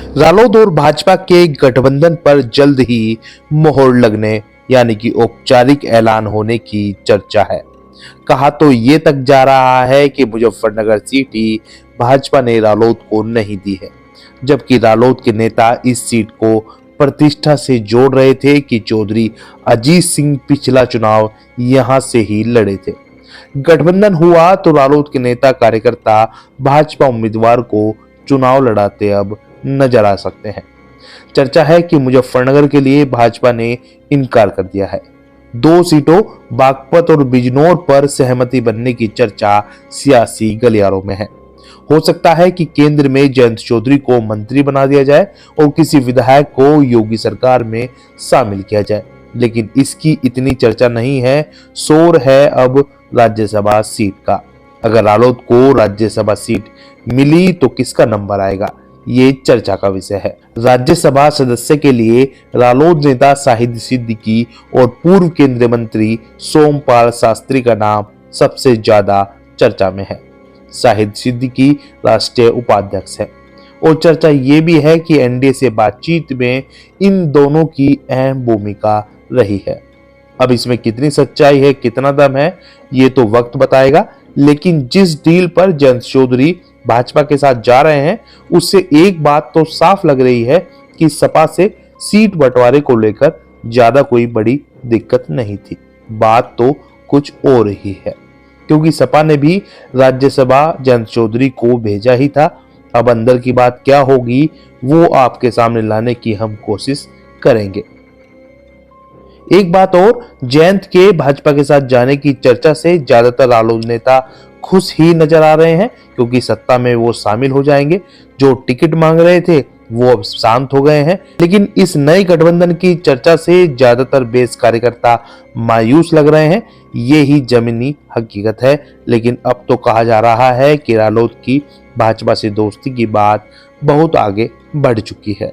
रालोद और भाजपा के गठबंधन पर जल्द ही मोहर लगने यानी कि औपचारिक ऐलान होने की चर्चा है। कहा तो ये तक जा रहा है कि मुजफ्फरनगर सीट ही भाजपा ने रालोद को नहीं दी है, जबकि रालोद के नेता इस सीट को प्रतिष्ठा से जोड़ रहे थे कि चौधरी अजीत सिंह पिछला चुनाव यहां से ही लड़े थे। गठबंधन हुआ तो रालोद के नेता कार्यकर्ता भाजपा उम्मीदवार को चुनाव लड़ाते अब नजर आ सकते हैं। चर्चा है कि मुजफ्फरनगर के लिए भाजपा ने इनकार कर दिया है। 2 सीटों बागपत और बिजनौर पर सहमति बनने की चर्चा सियासी गलियारों में है। हो सकता है कि केंद्र में जयंत चौधरी को मंत्री बना दिया जाए और किसी विधायक को योगी सरकार में शामिल किया जाए, लेकिन इसकी इतनी चर्चा नहीं है। शोर है अब राज्यसभा सीट का। अगर रालोद को राज्यसभा सीट मिली तो किसका नंबर आएगा, ये चर्चा का विषय है। राज्यसभा सदस्य के लिए रालोद नेता शाहिद सिद्दीकी और पूर्व केंद्रीय मंत्री सोमपाल शास्त्री का नाम सबसे ज्यादा चर्चा में है। शाहिद सिद्दीकी राष्ट्रीय उपाध्यक्ष है और चर्चा ये भी है कि एनडीए से बातचीत में इन दोनों की अहम भूमिका रही है। अब इसमें कितनी सच्चाई है, कितना दम है, ये तो वक्त बताएगा। लेकिन जिस डील पर जयंत चौधरी भाजपा के साथ जा रहे हैं, उससे एक बात तो साफ लग रही है कि सपा से सीट बंटवारे को लेकर ज्यादा कोई बड़ी दिक्कत नहीं थी। बात तो कुछ और ही है, क्योंकि सपा ने भी राज्यसभा जयंत चौधरी को भेजा ही था। अब अंदर की बात क्या होगी वो आपके सामने लाने की हम कोशिश करेंगे। एक बात और, जयंत के भाजपा के साथ जाने की चर्चा से ज्यादातर रालोद नेता खुश ही नजर आ रहे हैं, क्योंकि सत्ता में वो शामिल हो जाएंगे। जो टिकट मांग रहे थे वो अब शांत हो गए हैं। लेकिन इस नए गठबंधन की चर्चा से ज्यादातर बेस कार्यकर्ता मायूस लग रहे हैं। ये ही जमीनी हकीकत है। लेकिन अब तो कहा जा रहा है कि रालोद की भाजपा से दोस्ती की बात बहुत आगे बढ़ चुकी है।